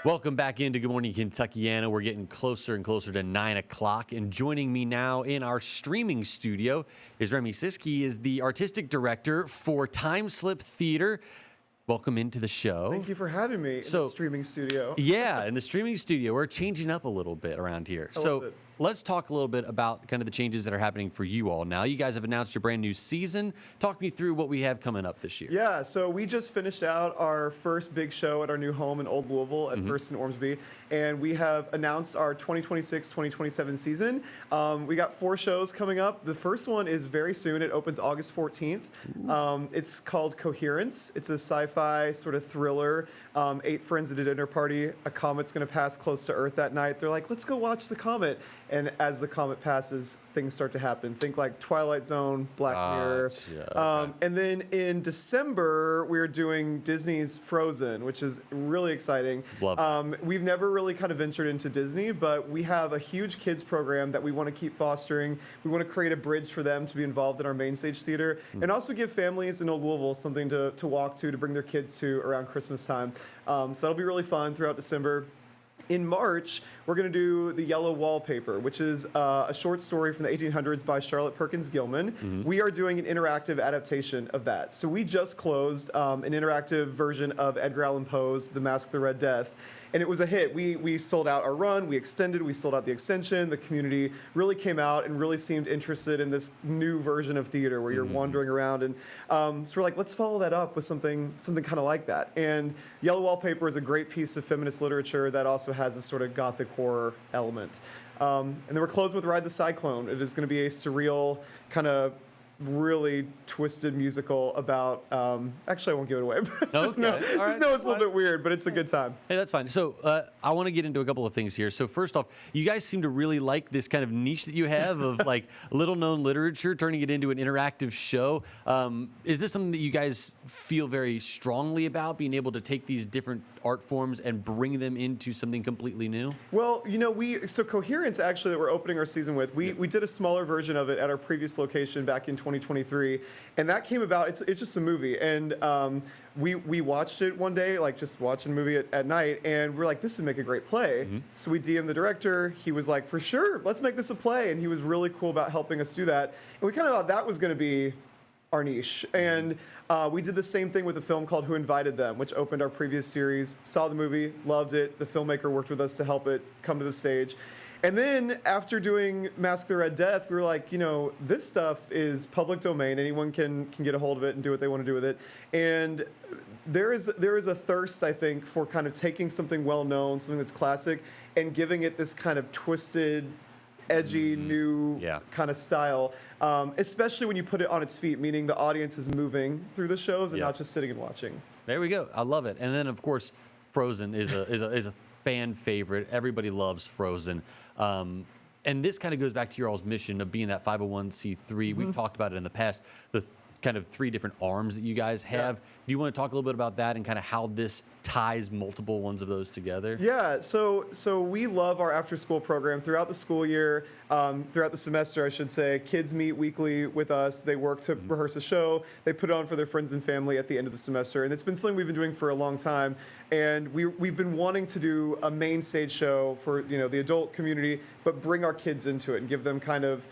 Welcome back into Good Morning Kentuckiana. We're getting closer and closer to 9 o'clock. And joining me now in our streaming studio is Remy Siski. He is the artistic director for Time Slip Theater. Welcome into the show. Thank you for having me in the streaming studio. Yeah, in the streaming studio. We're changing up a little bit around here. So let's talk a little bit about kind of the changes that are happening for you all now. You guys have announced your brand new season. Talk me through what we have coming up this year. Yeah, so we just finished out our first big show at our new home in Old Louisville at First and Ormsby, and we have announced our 2026-2027 season. We got 4 shows coming up. The first one is very soon. It opens August 14th. It's called Coherence. It's a sci-fi sort of thriller. 8 friends at a dinner party. A comet's going to pass close to Earth that night. They're like, let's go watch the comet. And as the comet passes, things start to happen. Think like Twilight Zone, Black Mirror. And then in December, we're doing Disney's Frozen, which is really exciting. We've never really kind of ventured into Disney, but we have a huge kids program that we want to keep fostering. We want to create a bridge for them to be involved in our main stage theater and also give families in Old Louisville something to walk to bring their kids to around Christmas time. So that'll be really fun throughout December. In March, we're going to do The Yellow Wallpaper, which is a short story from the 1800s by Charlotte Perkins Gilman. We are doing an interactive adaptation of that. So we just closed an interactive version of Edgar Allan Poe's The Masque of the Red Death, and it was a hit. We sold out our run, we extended, we sold out the extension. The community really came out and really seemed interested in this new version of theater where you're wandering around. And so we're like, let's follow that up with something kind of like that. And Yellow Wallpaper is a great piece of feminist literature that also has this sort of gothic horror element. And then we're closing with Ride the Cyclone. It is going to be a surreal kind of really twisted musical about actually I won't give it away, but just know it's a little bit weird, but it's a good time. Hey, that's fine. So I want to get into a couple of things here. So first off, you guys seem to really like this kind of niche that you have of like little known literature, turning it into an interactive show. Is this something that you guys feel very strongly about, being able to take these different art forms and bring them into something completely new? Well, you know, so Coherence actually that we're opening our season with, we did a smaller version of it at our previous location back in 2023, and that came about. It's just a movie, and we watched it one day, like just watching a movie at night, and we're like, this would make a great play. So we DM'd the director. He was like, for sure, let's make this a play, and he was really cool about helping us do that. And we kind of thought that was going to be our niche. And we did the same thing with a film called Who Invited Them, which opened our previous series. Saw the movie, loved it. The filmmaker worked with us to help it come to the stage. And then after doing Masque of the Red Death, we were like, you know, this stuff is public domain. Anyone can get a hold of it and do what they want to do with it. And there is a thirst, I think, for kind of taking something well-known, something that's classic, and giving it this kind of twisted, edgy, new kind of style, especially when you put it on its feet, meaning the audience is moving through the shows and not just sitting and watching. There we go. I love it. And then, of course, Frozen is a fan favorite. Everybody loves Frozen. And this kind of goes back to your all's mission of being that 501c3. We've talked about it in the past, the kind of 3 different arms that you guys have. Do you want to talk a little bit about that and kind of how this ties multiple ones of those together? Yeah, so we love our after-school program. Throughout the school year, throughout the semester, I should say, kids meet weekly with us. They work to rehearse a show. They put it on for their friends and family at the end of the semester. And it's been something we've been doing for a long time. And we've been wanting to do a main stage show for, you know, the adult community, but bring our kids into it and give them kind of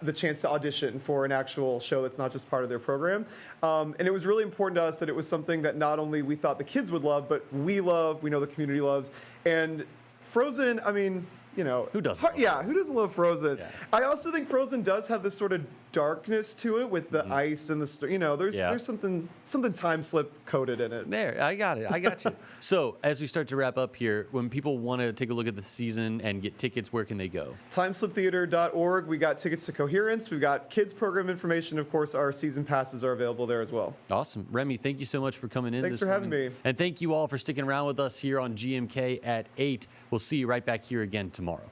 the chance to audition for an actual show that's not just part of their program. And it was really important to us that it was something that not only we thought the kids would love, but we love, we know the community loves. And Frozen, I mean, you know, who doesn't? Who doesn't love Frozen? Yeah. I also think Frozen does have this sort of darkness to it with the ice and the, you know, there's something time slip coded in it. There, I got it. I got you. So as we start to wrap up here, when people want to take a look at the season and get tickets, where can they go? Timesliptheater.org. We got tickets to Coherence. We've got kids program information. Of course, our season passes are available there as well. Awesome. Remy, thank you so much for coming in. Thanks for having me. And thank you all for sticking around with us here on GMK at 8. We'll see you right back here again tomorrow.